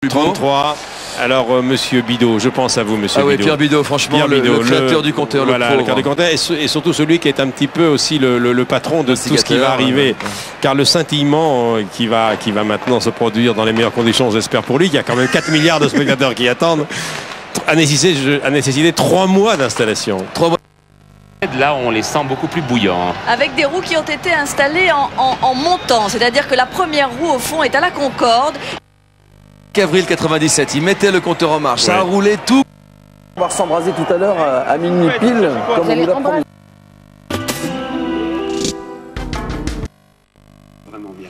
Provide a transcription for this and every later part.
plus beau. 33. Alors, monsieur Bidot, je pense à vous, monsieur oui, Bidot. Pierre Bidot, franchement, Pierre Bidot, le créateur du compteur. Voilà, le créateur du compteur, et surtout celui qui est un petit peu aussi le patron de tout ce qui va arriver. Car le scintillement qui va maintenant se produire dans les meilleures conditions, j'espère pour lui, il y a quand même 4 milliards de spectateurs qui attendent, a nécessité 3 mois d'installation. 3 mois. Là, on les sent beaucoup plus bouillants. Avec des roues qui ont été installées en montant, c'est-à-dire que la première roue, au fond, est à la Concorde. Avril 97, il mettait le compteur en marche, ça a roulé tout. On va s'embraser tout à l'heure à minuit pile, comme on vous l'a promis. Vraiment bien.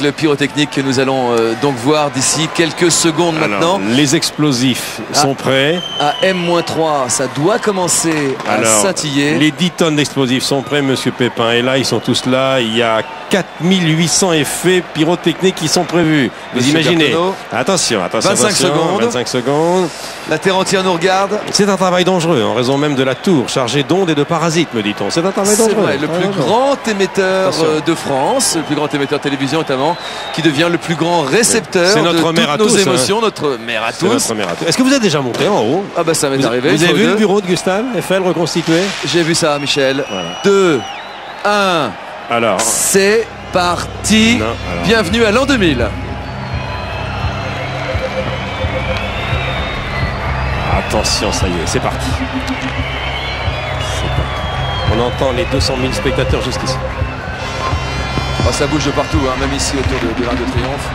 Le pyrotechnique que nous allons donc voir d'ici quelques secondes maintenant. Les explosifs sont prêts. À M-3, ça doit commencer à scintiller. Les 10 tonnes d'explosifs sont prêts, monsieur Pépin. Et là, ils sont tous là. Il y a 4800 effets pyrotechniques qui sont prévus. Vous imaginez. Berthenot. Attention. 25 secondes. 25 secondes. La terre entière nous regarde. C'est un travail dangereux en raison même de la tour chargée d'ondes et de parasites, me dit-on. C'est un travail dangereux. C'est vrai, le plus grand émetteur de France, le plus grand émetteur de télévision notamment, qui devient le plus grand récepteur de toutes nos émotions, notre mère à tous. Est-ce que vous êtes déjà monté en haut? Ah bah ça m'est arrivé. Vous avez vu le bureau de Gustave Eiffel reconstitué? J'ai vu ça, Michel. Voilà. 2, 1. Alors, c'est parti. Bienvenue à l'an 2000. Attention, ça y est, c'est parti. On entend les 200 000 spectateurs jusqu'ici. Oh, ça bouge de partout, hein, même ici autour de l'Arc de Triomphe.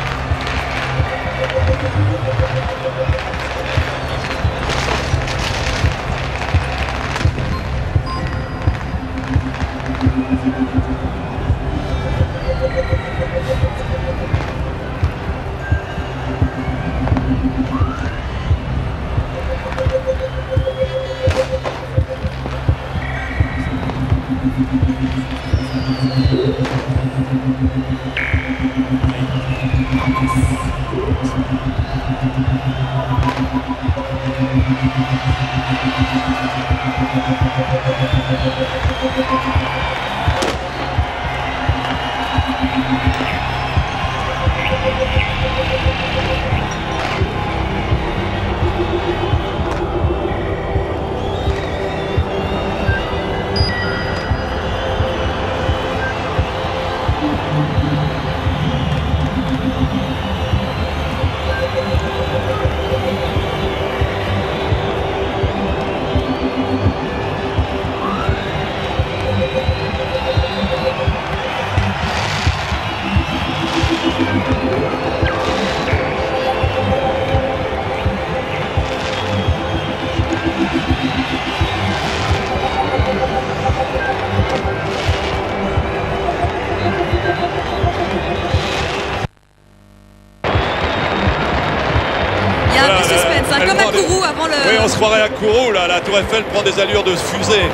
Oui, on se croirait à Kourou, là. La Tour Eiffel prend des allures de fusée.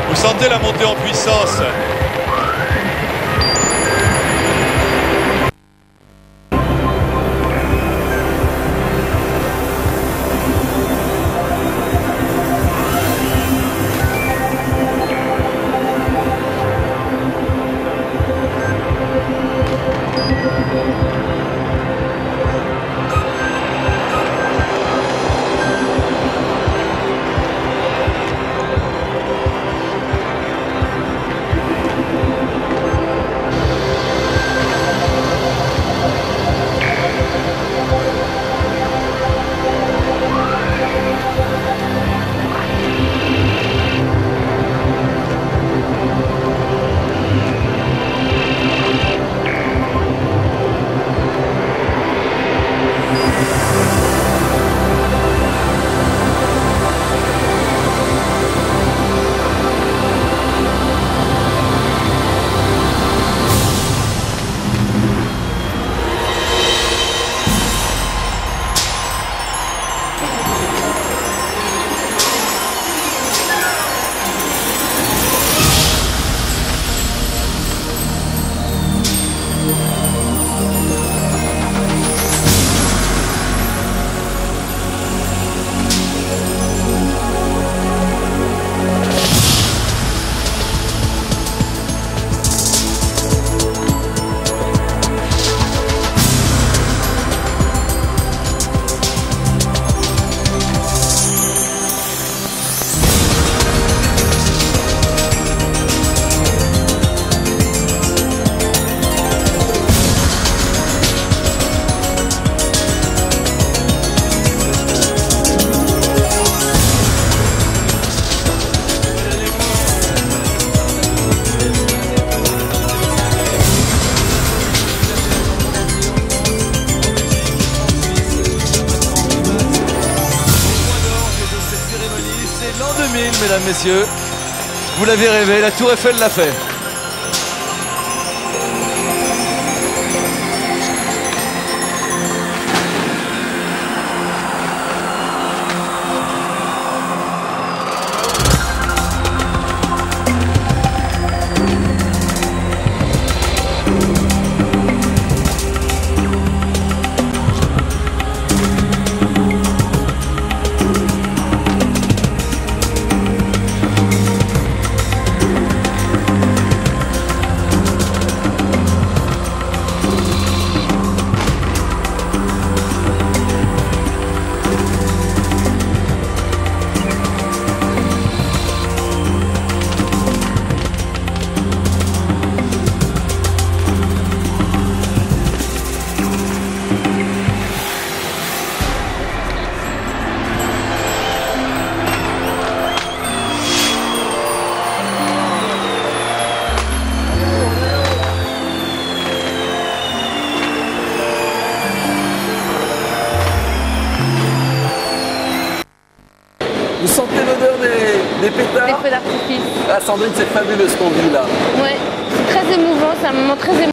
Vous sentez la montée en puissance. mesdames, messieurs. Vous l'avez rêvé, la Tour Eiffel l'a fait. Vous sentez l'odeur des pétards? Des feux d'artifice. Ah, Sandrine, c'est fabuleux ce qu'on vit là. Ouais, c'est très émouvant, c'est un moment très émouvant.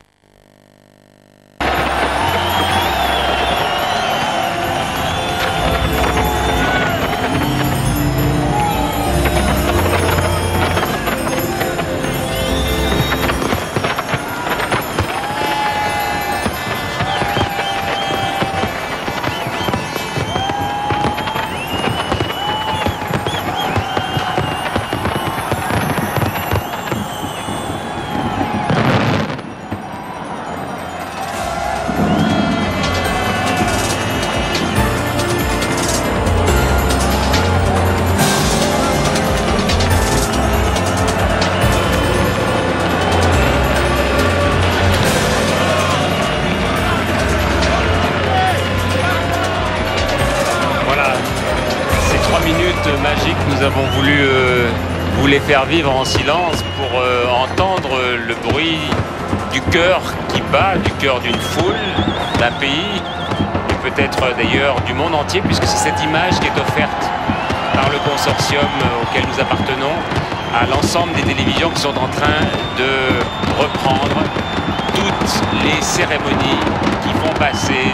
Magique, nous avons voulu vous les faire vivre en silence pour entendre le bruit du cœur qui bat, du cœur d'une foule, d'un pays et peut-être d'ailleurs du monde entier, puisque c'est cette image qui est offerte par le consortium auquel nous appartenons à l'ensemble des télévisions qui sont en train de reprendre toutes les cérémonies qui font passer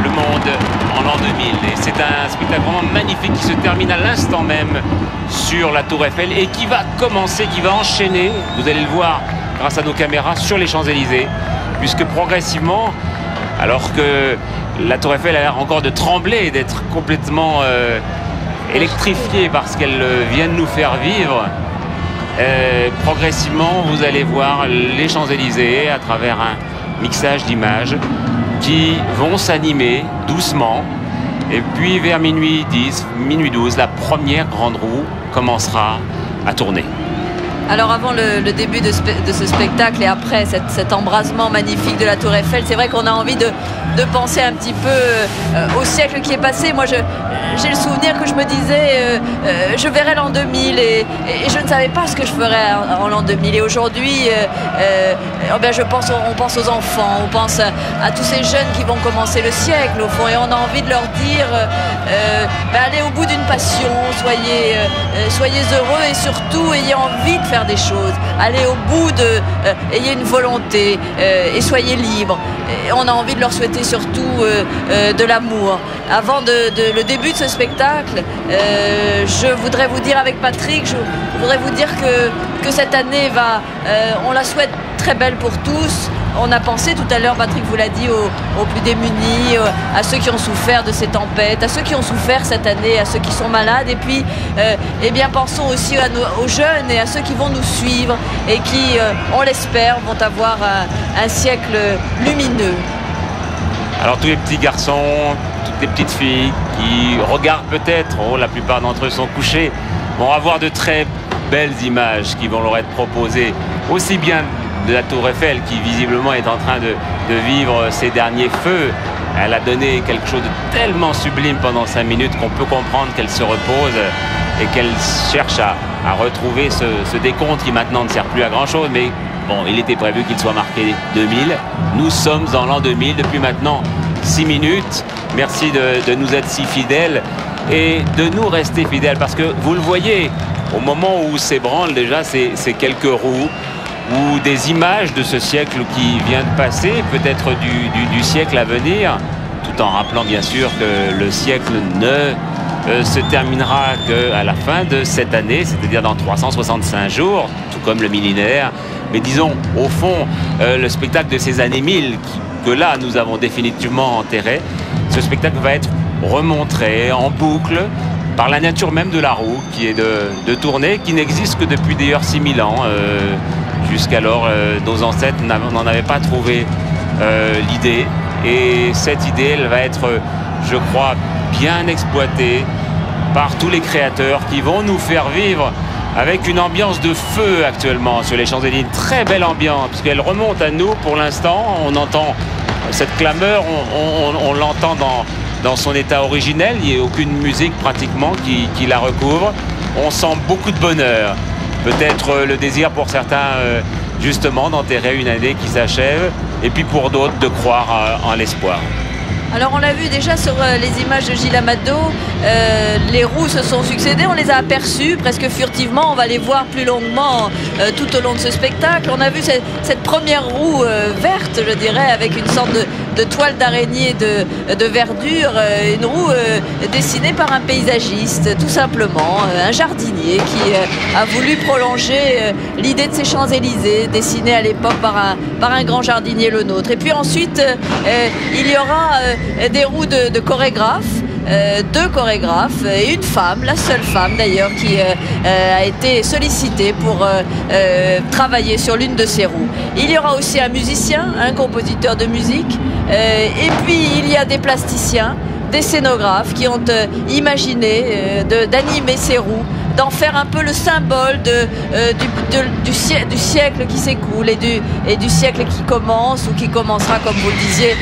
le monde en l'an 2000. Et c'est un spectacle vraiment magnifique qui se termine à l'instant même sur la Tour Eiffel et qui va commencer, qui va enchaîner, vous allez le voir grâce à nos caméras, sur les Champs-Élysées, puisque progressivement, alors que la Tour Eiffel a l'air encore de trembler et d'être complètement électrifiée par ce qu'elle vient de nous faire vivre, progressivement vous allez voir les Champs-Élysées à travers un mixage d'images qui vont s'animer doucement. Et puis vers minuit 10, minuit 12, la première grande roue commencera à tourner. Alors avant le début de ce spectacle et après cet embrasement magnifique de la Tour Eiffel, c'est vrai qu'on a envie de penser un petit peu au siècle qui est passé. Moi j'ai le souvenir que je me disais je verrai l'an 2000 et je ne savais pas ce que je ferais en l'an 2000. Et aujourd'hui on pense aux enfants, on pense à tous ces jeunes qui vont commencer le siècle au fond, et on a envie de leur dire allez au bout d'une passion, soyez heureux et surtout ayez envie de faire des choses, allez au bout ayez une volonté et soyez libres. Et on a envie de leur souhaiter surtout de l'amour. Avant le début de ce spectacle, je voudrais vous dire avec Patrick, je voudrais vous dire que cette année on la souhaite très belle pour tous. On a pensé tout à l'heure, Patrick vous l'a dit, aux plus démunis, à ceux qui ont souffert de ces tempêtes, à ceux qui ont souffert cette année, à ceux qui sont malades. Et puis, pensons aussi aux jeunes et à ceux qui vont nous suivre et qui, on l'espère, vont avoir un siècle lumineux. Alors tous les petits garçons, toutes les petites filles qui regardent peut-être, la plupart d'entre eux sont couchés, vont avoir de très belles images qui vont leur être proposées, aussi bien de la Tour Eiffel qui visiblement est en train de vivre ses derniers feux. Elle a donné quelque chose de tellement sublime pendant 5 minutes qu'on peut comprendre qu'elle se repose et qu'elle cherche à retrouver ce décompte qui maintenant ne sert plus à grand chose. Mais bon, il était prévu qu'il soit marqué 2000. Nous sommes dans l'an 2000 depuis maintenant 6 minutes. Merci de nous être si fidèles et de nous rester fidèles, parce que vous le voyez, au moment où s'ébranlent déjà ces quelques roues, ou des images de ce siècle qui vient de passer, peut-être du siècle à venir, tout en rappelant bien sûr que le siècle ne se terminera qu'à la fin de cette année, c'est-à-dire dans 365 jours, tout comme le millénaire. Mais disons, au fond, le spectacle de ces années 1000, que là nous avons définitivement enterré, ce spectacle va être remontré en boucle par la nature même de la roue, qui est de tourner, qui n'existe que depuis d'ailleurs 6000 ans. Jusqu'alors, nos ancêtres n'en avaient pas trouvé l'idée. Et cette idée, elle va être, je crois, bien exploitée par tous les créateurs qui vont nous faire vivre avec une ambiance de feu actuellement sur les Champs-Élysées. Très belle ambiance, parce qu'elle remonte à nous pour l'instant. On entend cette clameur, on l'entend dans son état originel. Il n'y a aucune musique pratiquement qui la recouvre. On sent beaucoup de bonheur. Peut-être le désir pour certains justement d'enterrer une année qui s'achève, et puis pour d'autres de croire en l'espoir. Alors on l'a vu déjà sur les images de Gilles Amado, les roues se sont succédées, on les a aperçues presque furtivement, on va les voir plus longuement tout au long de ce spectacle. On a vu cette première roue verte, je dirais, avec une sorte de toile d'araignée de verdure, une roue dessinée par un paysagiste, tout simplement, un jardinier qui a voulu prolonger l'idée de ces Champs-Élysées, dessinée à l'époque par un grand jardinier, le nôtre. Et puis ensuite, il y aura des roues de chorégraphes, 2 chorégraphes et une femme, la seule femme d'ailleurs qui a été sollicitée pour travailler sur l'une de ces roues. Il y aura aussi un musicien, un compositeur de musique, et puis il y a des plasticiens, des scénographes qui ont imaginé d'animer ces roues, d'en faire un peu le symbole du siècle qui s'écoule et du siècle qui commence ou qui commencera, comme vous le disiez,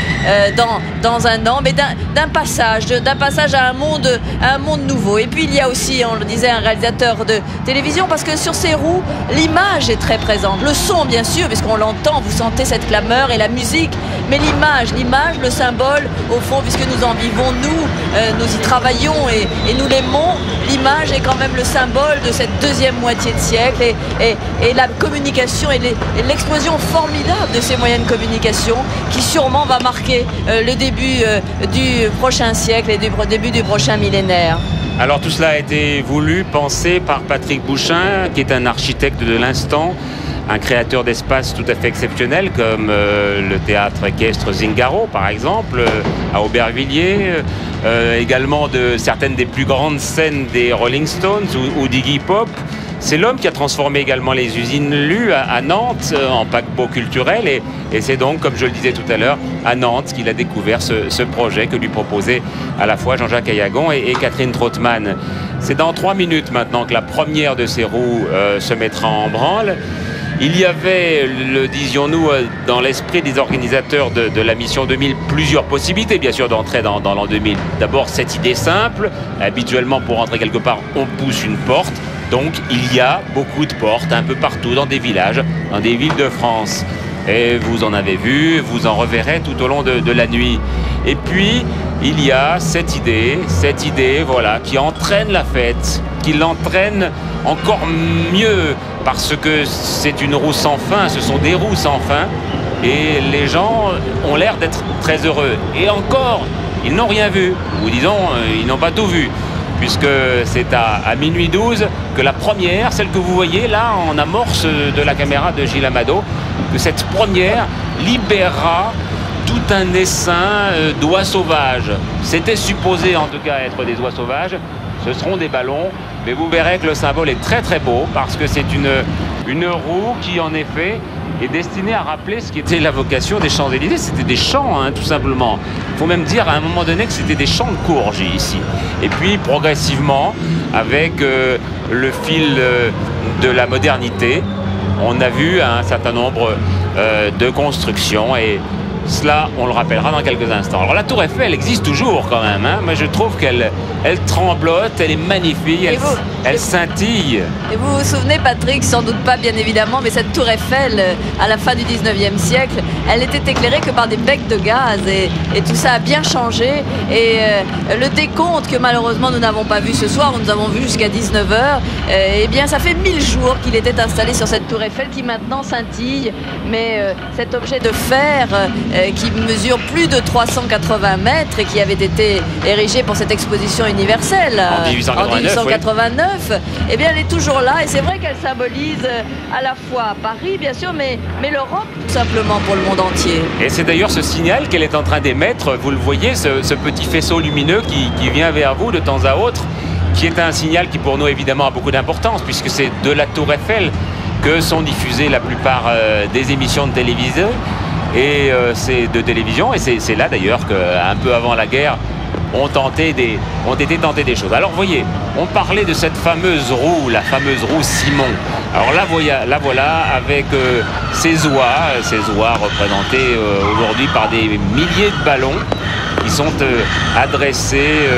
dans un an, mais d'un passage à un monde nouveau. Et puis il y a aussi, on le disait, un réalisateur de télévision, parce que sur ces roues, l'image est très présente. Le son, bien sûr, puisqu'on l'entend, vous sentez cette clameur, et la musique, mais l'image, le symbole, au fond, puisque nous en vivons, nous y travaillons et nous l'aimons, l'image est quand même le symbole de cette deuxième moitié de siècle, et la communication et l'explosion formidable de ces moyens de communication qui sûrement va marquer le début du prochain siècle et du début du prochain millénaire. Alors tout cela a été voulu, pensé par Patrick Bouchain, qui est un architecte de l'instant, un créateur d'espaces tout à fait exceptionnel, comme le théâtre équestre Zingaro par exemple, à Aubervilliers, également de certaines des plus grandes scènes des Rolling Stones ou d'Iggy Pop. C'est l'homme qui a transformé également les usines Lu à Nantes en paquebot culturel, et c'est donc, comme je le disais tout à l'heure, à Nantes qu'il a découvert ce projet que lui proposaient à la fois Jean-Jacques Ayagon et Catherine Trautmann. C'est dans 3 minutes maintenant que la première de ces roues se mettra en branle. Il y avait, le disions-nous, dans l'esprit des organisateurs de la mission 2000, plusieurs possibilités, bien sûr, d'entrer dans l'an 2000. D'abord, cette idée simple. Habituellement, pour entrer quelque part, on pousse une porte. Donc, il y a beaucoup de portes un peu partout, dans des villages, dans des villes de France. Et vous en avez vu, vous en reverrez tout au long de la nuit. Et puis, il y a cette idée, voilà, qui entraîne la fête, qui l'entraîne encore mieux, parce que c'est une roue sans fin, ce sont des roues sans fin, et les gens ont l'air d'être très heureux. Et encore, ils n'ont rien vu, ou disons, ils n'ont pas tout vu, puisque c'est à minuit 12 que la première, celle que vous voyez là en amorce de la caméra de Gilles Amado, que cette première libérera tout un essaim d'oies sauvages. C'était supposé en tout cas être des oies sauvages. Ce seront des ballons, mais vous verrez que le symbole est très très beau, parce que c'est une roue qui en effet est destinée à rappeler ce qui était la vocation des Champs-Élysées. C'était des champs, hein, tout simplement. Il faut même dire à un moment donné que c'était des champs de courges ici. Et puis progressivement, avec le fil de la modernité, on a vu un certain nombre de constructions, et Cela, on le rappellera dans quelques instants. Alors la Tour Eiffel existe toujours quand même. Hein. Moi, je trouve qu'elle tremblote, elle est magnifique, elle scintille. Et vous vous souvenez, Patrick, sans doute pas bien évidemment, mais cette Tour Eiffel, à la fin du 19e siècle, elle était éclairée que par des becs de gaz et tout ça a bien changé. Et le décompte que malheureusement nous n'avons pas vu ce soir, nous avons vu jusqu'à 19h, eh bien ça fait 1000 jours qu'il était installé sur cette Tour Eiffel qui maintenant scintille. Mais cet objet de fer qui mesure plus de 380 mètres et qui avait été érigé pour cette exposition universelle en 1889, oui. Eh bien elle est toujours là et c'est vrai qu'elle symbolise à la fois Paris bien sûr mais l'Europe tout simplement pour le monde entier. Et c'est d'ailleurs ce signal qu'elle est en train d'émettre, vous le voyez, ce petit faisceau lumineux qui vient vers vous de temps à autre, qui est un signal qui pour nous évidemment a beaucoup d'importance puisque c'est de la Tour Eiffel que sont diffusées la plupart des émissions de télévision. Et c'est de télévision et c'est là d'ailleurs qu'un peu avant la guerre ont été tentés des choses. Alors vous voyez, on parlait de cette fameuse roue, la fameuse roue Simon. Alors la voilà avec ces oies représentées aujourd'hui par des milliers de ballons qui sont adressés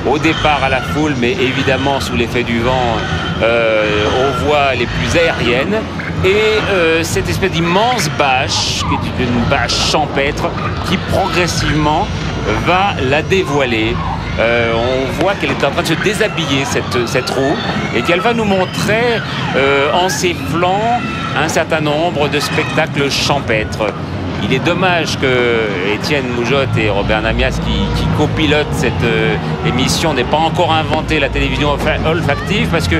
au départ à la foule, mais évidemment sous l'effet du vent aux voies les plus aériennes. Et cette espèce d'immense bâche, qui est une bâche champêtre, qui progressivement va la dévoiler. On voit qu'elle est en train de se déshabiller, cette roue, et qu'elle va nous montrer en ses flancs un certain nombre de spectacles champêtres. Il est dommage que Étienne Moujotte et Robert Namias, qui copilotent cette émission, n'aient pas encore inventé la télévision olfactive, parce que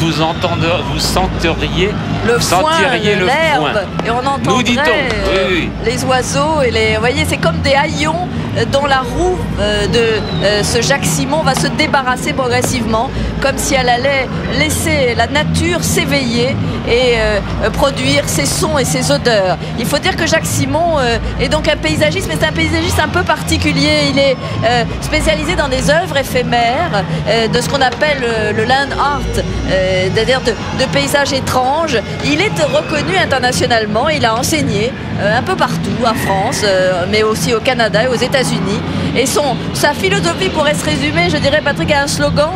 vous senteriez le foin. Et on entendrait les oiseaux et vous voyez, c'est comme des haillons dont la roue de ce Jacques Simon va se débarrasser progressivement, comme si elle allait laisser la nature s'éveiller et produire ses sons et ses odeurs. Il faut dire que Jacques Simon est donc un paysagiste, mais c'est un paysagiste un peu particulier. Il est spécialisé dans des œuvres éphémères, de ce qu'on appelle le land art, c'est-à-dire de paysages étranges. Il est reconnu internationalement, il a enseigné un peu partout, en France, mais aussi au Canada et aux États-Unis. Et sa philosophie pourrait se résumer, je dirais, Patrick, à un slogan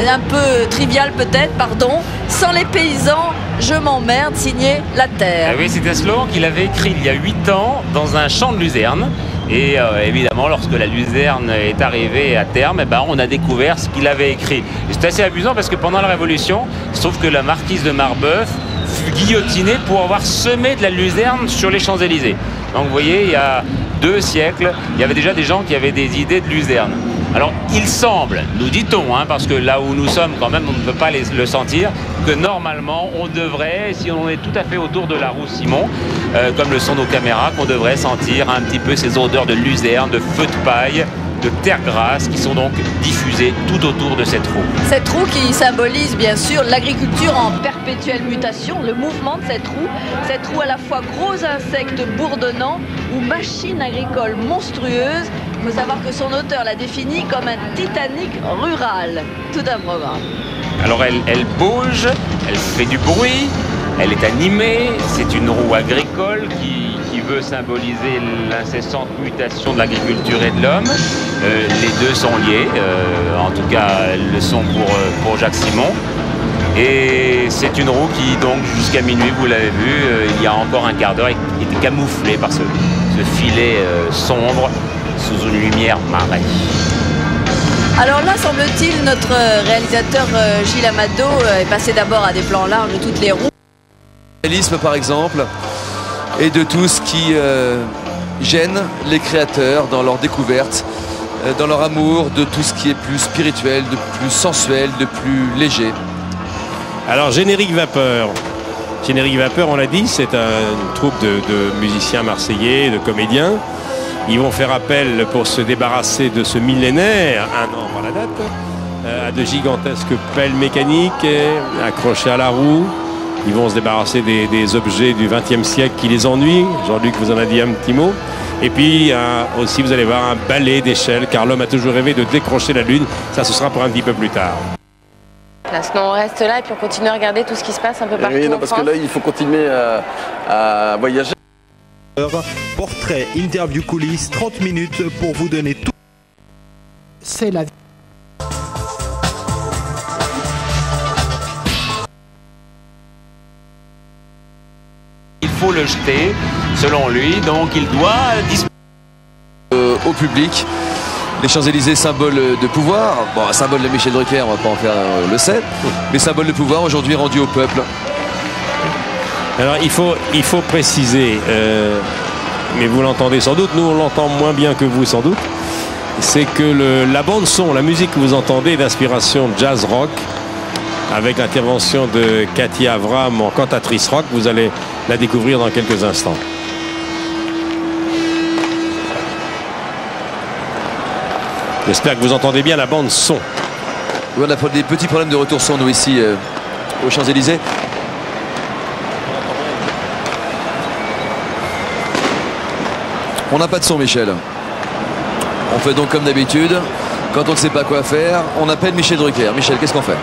un peu trivial peut-être, pardon: sans les paysans, je m'emmerde, signé La Terre. Ah oui, c'est un slogan qu'il avait écrit il y a 8 ans dans un champ de luzerne. Et évidemment, lorsque la luzerne est arrivée à terme, on a découvert ce qu'il avait écrit. Et c'est assez amusant parce que pendant la Révolution, il se trouve que la marquise de Marbeuf fut guillotinée pour avoir semé de la luzerne sur les Champs-Élysées. Donc vous voyez, il y a 2 siècles, il y avait déjà des gens qui avaient des idées de luzerne. Alors il semble, nous dit-on, parce que là où nous sommes quand même, on ne peut pas le sentir, que normalement on devrait, si on est tout à fait autour de la roue Simon, comme le sont nos caméras, qu'on devrait sentir un petit peu ces odeurs de luzerne, de feu de paille, de terre grasse qui sont donc diffusées tout autour de cette roue. Cette roue qui symbolise bien sûr l'agriculture en perpétuelle mutation, le mouvement de cette roue à la fois gros insecte bourdonnant ou machine agricole monstrueuse. Il faut savoir que son auteur l'a définie comme un Titanic rural. Tout un programme. Alors elle bouge, elle fait du bruit, elle est animée, c'est une roue agricole qui veut symboliser l'incessante mutation de l'agriculture et de l'homme. Les deux sont liés, en tout cas elles le sont pour Jacques Simon. Et c'est une roue qui donc jusqu'à minuit, vous l'avez vu, il y a encore un quart d'heure, était camouflée par ce filet sombre sous une lumière marée. Alors là, semble-t-il, notre réalisateur Gilles Amado est passé d'abord à des plans larges de toutes les roues. Réalisme par exemple, et de tout ce qui gêne les créateurs dans leur découverte, dans leur amour de tout ce qui est plus spirituel, de plus sensuel, de plus léger. Alors Générique Vapeur. Générique Vapeur, on l'a dit, c'est une troupe de musiciens marseillais, de comédiens. Ils vont faire appel pour se débarrasser de ce millénaire, 1 an par la date, à de gigantesques pelles mécaniques accrochées à la roue. Ils vont se débarrasser des objets du XXe siècle qui les ennuient. Jean-Luc vous en a dit un petit mot. Et puis aussi, vous allez voir un balai d'échelle, car l'homme a toujours rêvé de décrocher la Lune. Ça, ce sera pour un petit peu plus tard. Sinon, on reste là et puis on continue à regarder tout ce qui se passe un peu partout oui, non, en parce France. que là, il faut continuer à voyager. Portrait, interview, coulisses, 30 minutes pour vous donner tout. C'est la vie. Il faut le jeter, selon lui, donc il doit disparaître. Au public, les Champs-Élysées, symbole de pouvoir. Bon, un symbole de Michel Drucker, on va pas en faire le 7, mais symbole de pouvoir aujourd'hui rendu au peuple. Alors il faut préciser, mais vous l'entendez sans doute, nous on l'entend moins bien que vous sans doute, c'est que la bande son, la musique que vous entendez est d'inspiration jazz rock, avec l'intervention de Cathy Avram en cantatrice rock. Vous allez la découvrir dans quelques instants. J'espère que vous entendez bien la bande son. On a des petits problèmes de retour son, nous, ici, aux Champs-Élysées. On n'a pas de son, Michel. On fait donc comme d'habitude. Quand on ne sait pas quoi faire, on appelle Michel Drucker. Michel, qu'est-ce qu'on fait?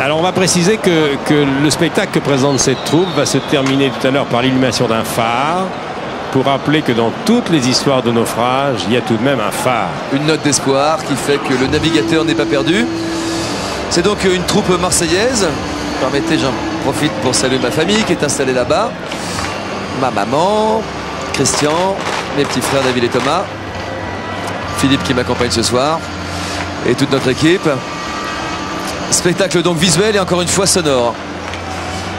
Alors on va préciser que le spectacle que présente cette troupe va se terminer tout à l'heure par l'illumination d'un phare, pour rappeler que dans toutes les histoires de naufrage, il y a tout de même un phare. Une note d'espoir qui fait que le navigateur n'est pas perdu. C'est donc une troupe marseillaise. Permettez, j'en profite pour saluer ma famille qui est installée là-bas. Ma maman, Christian, mes petits frères David et Thomas, Philippe qui m'accompagne ce soir et toute notre équipe. Spectacle donc visuel et encore une fois sonore.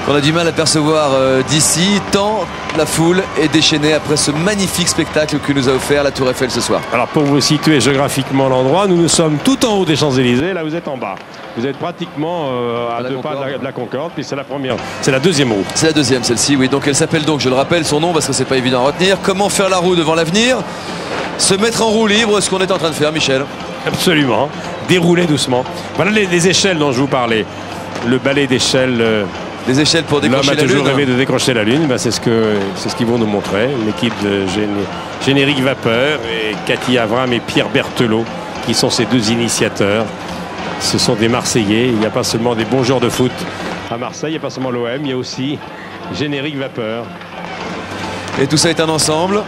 On a du mal à percevoir d'ici, tant la foule est déchaînée après ce magnifique spectacle que nous a offert la Tour Eiffel ce soir. Alors pour vous situer géographiquement l'endroit, nous sommes tout en haut des Champs-Élysées, là vous êtes en bas. Vous êtes pratiquement à 2 pas de la Concorde, puis c'est la première, c'est la deuxième roue. C'est la deuxième, celle-ci, oui. Donc elle s'appelle donc, je le rappelle, son nom parce que c'est pas évident à retenir. Comment faire la roue devant l'avenir? Se mettre en roue libre, ce qu'on est en train de faire, Michel. Absolument, dérouler doucement. Voilà les échelles dont je vous parlais. Le balai d'échelles. Les échelles pour décrocher la Lune. L'homme a toujours rêvé de décrocher la Lune. Ben, c'est ce qu'ils vont nous montrer. L'équipe de Générique Vapeur et Cathy Avram et Pierre Berthelot, qui sont ces deux initiateurs. Ce sont des Marseillais. Il n'y a pas seulement des bons joueurs de foot à Marseille, il n'y a pas seulement l'OM, il y a aussi Générique Vapeur. Et tout ça est un ensemble.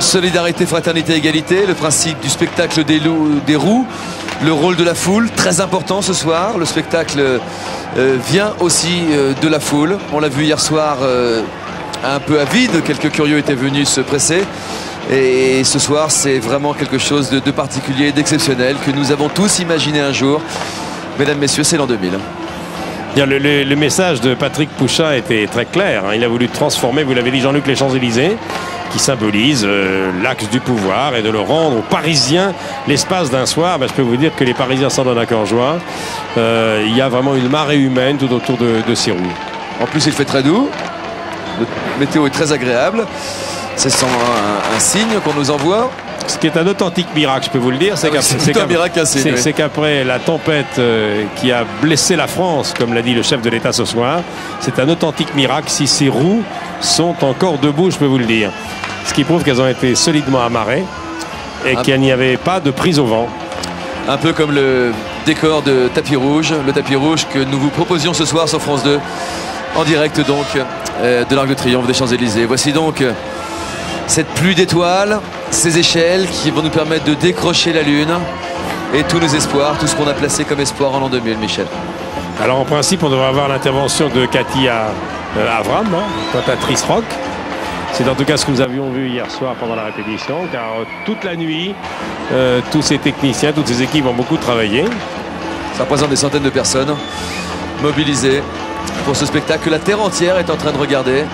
Solidarité, fraternité, égalité, le principe du spectacle des roues, le rôle de la foule, très important ce soir. Le spectacle vient aussi de la foule. On l'a vu hier soir un peu à vide, quelques curieux étaient venus se presser. Et ce soir, c'est vraiment quelque chose de particulier, d'exceptionnel, que nous avons tous imaginé un jour. Mesdames, Messieurs, c'est l'an 2000. Le message de Patrick Pouchat était très clair. Il a voulu transformer, vous l'avez dit Jean-Luc, les Champs-Élysées, qui symbolise l'axe du pouvoir, et de le rendre aux Parisiens l'espace d'un soir. Je peux vous dire que les Parisiens s'en donnent à cœur joie. Il y a vraiment une marée humaine tout autour de ces roues. En plus, il fait très doux. Le météo est très agréable. C'est un signe qu'on nous envoie. Ce qui est un authentique miracle, je peux vous le dire, c'est qu'après la tempête qui a blessé la France, comme l'a dit le chef de l'État ce soir, c'est un authentique miracle si ces roues sont encore debout, je peux vous le dire. Ce qui prouve qu'elles ont été solidement amarrées et qu'il n'y avait pas de prise au vent. Un peu comme le décor de Tapis Rouge, le tapis rouge que nous vous proposions ce soir sur France 2, en direct donc de l'Arc de Triomphe des Champs-Élysées. Voici donc cette pluie d'étoiles, ces échelles qui vont nous permettre de décrocher la Lune et tous nos espoirs, tout ce qu'on a placé comme espoir en l'an 2000, Michel. Alors en principe, on devrait avoir l'intervention de Cathy Avram, cantatrice rock. C'est en tout cas ce que nous avions vu hier soir pendant la répétition, car toute la nuit, tous ces techniciens, toutes ces équipes ont beaucoup travaillé. Ça représente des centaines de personnes mobilisées pour ce spectacle que la terre entière est en train de regarder.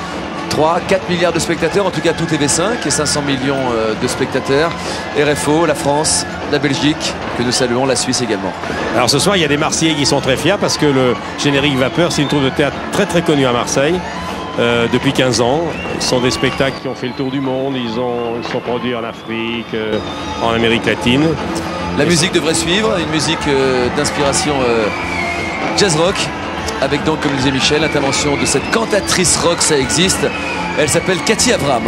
3-4 milliards de spectateurs, en tout cas tout TV5 et 500 millions de spectateurs. RFO, la France, la Belgique, que nous saluons, la Suisse également. Alors ce soir, il y a des Marseillais qui sont très fiers parce que le Générique Vapeur, c'est une troupe de théâtre très très connue à Marseille depuis 15 ans. Ce sont des spectacles qui ont fait le tour du monde, ils sont produits en Afrique, en Amérique latine. La musique devrait suivre, une musique d'inspiration jazz rock. Avec donc, comme le disait Michel, l'intervention de cette cantatrice rock, ça existe. Elle s'appelle Cathy Avram.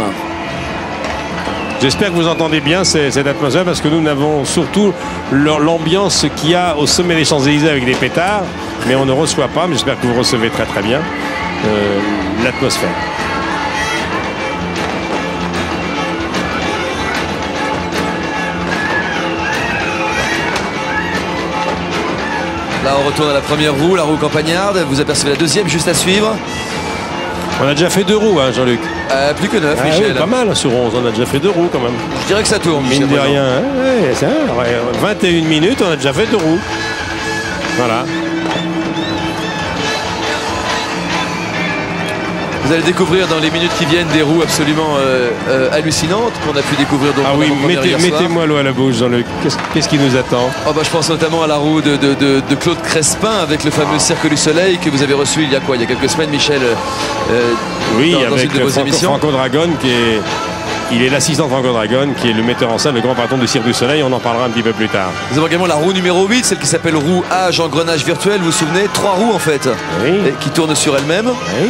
J'espère que vous entendez bien cette atmosphère parce que nous n'avons surtout l'ambiance qu'il y a au sommet des Champs-Élysées avec des pétards, mais on ne reçoit pas, mais j'espère que vous recevez très très bien l'atmosphère. Là, on retourne à la première roue, la roue campagnarde. Vous apercevez la deuxième juste à suivre. On a déjà fait 2 roues, hein, Jean-Luc. Plus que 9, Michel. Oui, pas mal sur 11, on a déjà fait 2 roues quand même. Je dirais que ça tourne, Mine de rien. Hein. Ouais, ça, 21 minutes, on a déjà fait 2 roues. Voilà. Vous allez découvrir dans les minutes qui viennent des roues absolument hallucinantes qu'on a pu découvrir. Donc, oui, mettez-moi l'eau à la bouche, Jean-Luc. Qu'est-ce qui nous attend? Je pense notamment à la roue de Claude Crespin avec le fameux Cirque du Soleil que vous avez reçu il y a quelques semaines, Michel, dans avec une de vos émissions. Franco Dragon il est l'assistant de Franco Dragon, qui est le metteur en scène, le grand patron du Cirque du Soleil. On en parlera un petit peu plus tard. Nous avons également la roue numéro 8, celle qui s'appelle roue Age engrenage virtuel. Vous vous souvenez, 3 roues en fait, qui tournent sur elles-mêmes. Oui.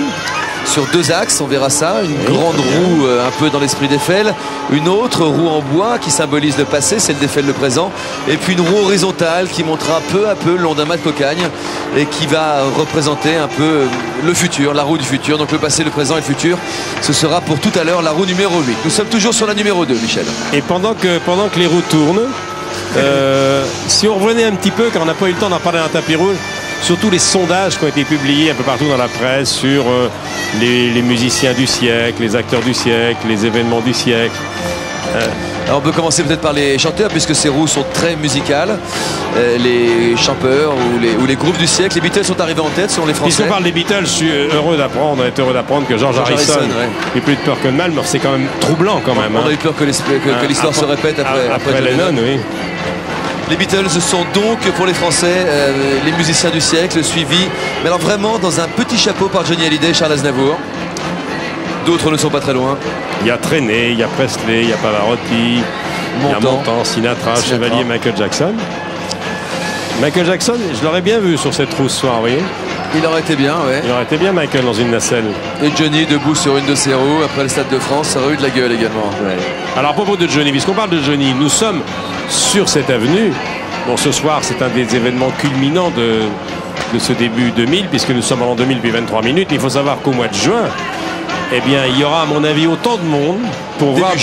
Sur 2 axes, on verra ça. Une grande roue un peu dans l'esprit d'Eiffel. Une autre roue en bois qui symbolise le passé, celle d'Eiffel le présent. Et puis une roue horizontale qui montera peu à peu le long d'un mât de cocagne et qui va représenter un peu le futur, la roue du futur. Donc le passé, le présent et le futur. Ce sera pour tout à l'heure la roue numéro 8. Nous sommes toujours sur la numéro 2, Michel. Et pendant que les roues tournent, si on revenait un petit peu, car on n'a pas eu le temps d'en parler dans tapis rouge, surtout les sondages qui ont été publiés un peu partout dans la presse sur les musiciens du siècle, les acteurs du siècle, les événements du siècle. Alors on peut commencer peut-être par les chanteurs puisque ces roues sont très musicales. Les chanteurs ou les groupes du siècle. Les Beatles sont arrivés en tête selon les Français. Puisqu'on parle des Beatles, je suis heureux d'apprendre que George Harrison ait plus de peur que de mal, mais c'est quand même troublant quand même. On a eu peur que l'histoire se répète après Lennon, oui. Les Beatles sont donc pour les Français les musiciens du siècle, suivis, mais alors vraiment dans un petit chapeau par Johnny Hallyday et Charles Aznavour. D'autres ne sont pas très loin. Il y a Trenet, il y a Presley, il y a Pavarotti, il y a Montand, Sinatra, Chevalier, Michael Jackson. Michael Jackson, je l'aurais bien vu sur cette roue ce soir, vous voyez. Il aurait été bien, ouais. Il aurait été bien, Michael, dans une nacelle. Et Johnny debout sur une de ses roues après le Stade de France, ça aurait eu de la gueule également. Ouais. Alors à propos de Johnny, puisqu'on parle de Johnny, nous sommes sur cette avenue. Bon, ce soir, c'est un des événements culminants de ce début 2000, puisque nous sommes en l'an 2000 puis 23 minutes. Il faut savoir qu'au mois de juin, eh bien, il y aura, à mon avis, autant de monde pour voir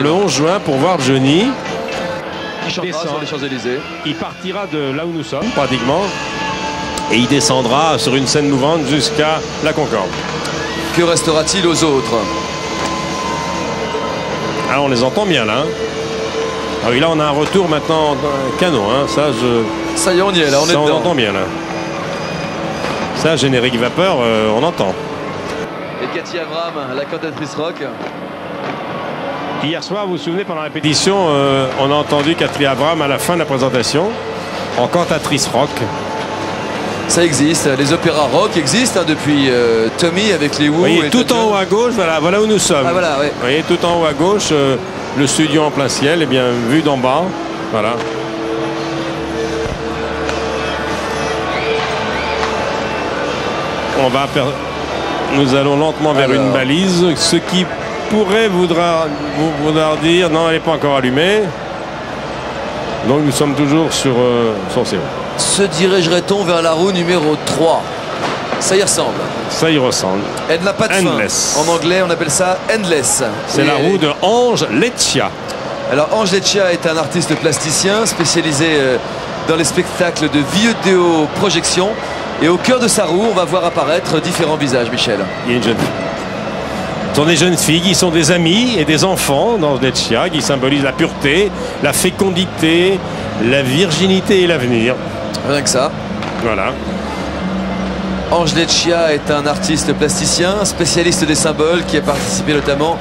le 11 juin, pour voir Johnny. Il chantera sur les Champs-Élysées. Il partira de là où nous sommes, pratiquement, et il descendra sur une scène mouvante jusqu'à la Concorde. Que restera-t-il aux autres? Ah, on les entend bien, là. Ah oui, là, on a un retour maintenant canon. Hein. Ça y est, on y est, là, on est dedans. On entend bien, là. Ça, générique vapeur, on entend. Et Cathy Avram, la cantatrice rock. Hier soir, vous vous souvenez, pendant la répétition, on a entendu Cathy Avram à la fin de la présentation en cantatrice rock. Ça existe, les opéras rock existent depuis Tommy avec les Who. Vous voyez, tout en haut à gauche, voilà où nous sommes. Ah, voilà, ouais. Vous voyez, tout en haut à gauche, le studio en plein ciel, et bien vu d'en bas, voilà. Nous allons lentement vers une balise, ce qui pourrait vouloir dire non, elle n'est pas encore allumée. Donc nous sommes toujours sur CO. Se dirigerait-on vers la roue numéro 3? Ça y ressemble. Ça y ressemble. Elle n'a pas de fin. En anglais, on appelle ça Endless. C'est la roue de Ange Leccia. Alors Ange Leccia est un artiste plasticien spécialisé dans les spectacles de vidéoprojection. Et au cœur de sa roue, on va voir apparaître différents visages, Michel. Il y a une jeune fille. Ce sont des jeunes filles qui sont des amis et des enfants d'Ange Leccia, qui symbolisent la pureté, la fécondité, la virginité et l'avenir. Rien que ça. Voilà. Ange Leccia est un artiste plasticien, spécialiste des symboles, qui a participé notamment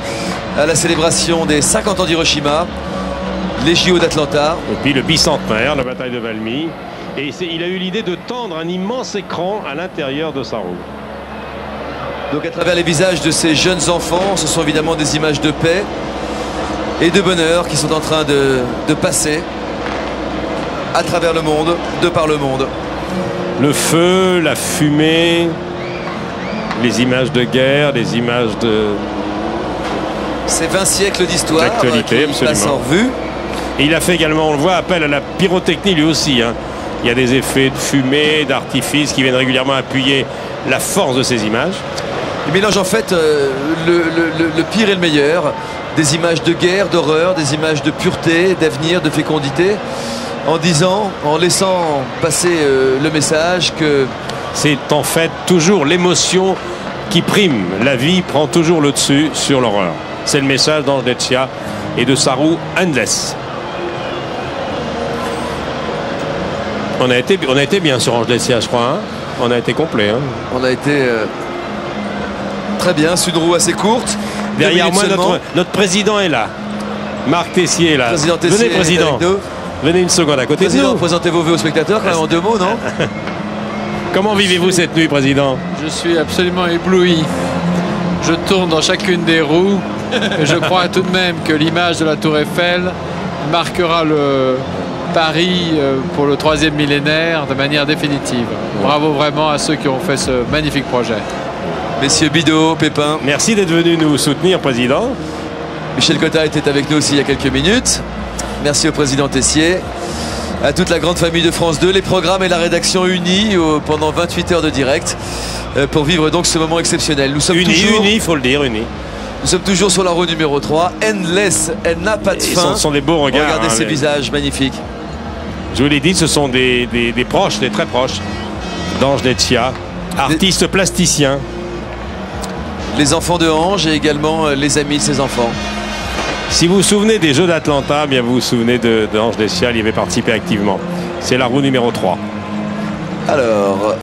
à la célébration des 50 ans d'Hiroshima, les JO d'Atlanta. Et puis le bicentenaire, la bataille de Valmy. Et il a eu l'idée de tendre un immense écran à l'intérieur de sa roue. Donc à travers les visages de ces jeunes enfants, ce sont évidemment des images de paix et de bonheur qui sont en train de passer à travers le monde, de par le monde. Le feu, la fumée, les images de guerre, les images de... Ces 20 siècles d'histoire qui passent en revue. Et il a fait également, on le voit, appel à la pyrotechnie lui aussi. Hein. Il y a des effets de fumée, d'artifice qui viennent régulièrement appuyer la force de ces images. Il mélange en fait le pire et le meilleur. Des images de guerre, d'horreur, des images de pureté, d'avenir, de fécondité. en disant, en laissant passer le message que c'est en fait toujours l'émotion qui prime. La vie prend toujours le dessus sur l'horreur. C'est le message d'Ange Decia et de Saru Endless. On a été bien sur Ange Decia, je crois. Hein, on a été complet. Hein. On a été très bien. C'est une roue assez courte. Derrière moi, notre président est là. Marc Tessier est là. Président Tessier. Venez, président. Venez une seconde à côté de nous. Présentez vos vœux aux spectateurs quand même en 2 mots, non? Comment vivez-vous cette nuit, président? Je suis absolument ébloui. Je tourne dans chacune des roues et je crois tout de même que l'image de la Tour Eiffel marquera le Paris pour le 3e millénaire de manière définitive. Bravo vraiment à ceux qui ont fait ce magnifique projet. Messieurs Bidot, Pépin. Merci d'être venu nous soutenir, président. Michel Cotta était avec nous aussi il y a quelques minutes. Merci au président Tessier, à toute la grande famille de France 2, les programmes et la rédaction unis pendant 28 heures de direct pour vivre donc ce moment exceptionnel. Nous sommes toujours, il faut le dire, unis. Nous sommes toujours sur la roue numéro 3. Endless, elle n'a pas de fin. Ce sont des beaux regards. Regardez ces visages magnifiques. Je vous l'ai dit, ce sont des proches, des très proches d'Ange Decia, artiste plasticien. Les enfants de Ange et également les amis de ses enfants. Si vous vous souvenez des Jeux d'Atlanta, bien vous vous souvenez d'Ange Decia, il y avait participé activement. C'est la roue numéro 3. Alors,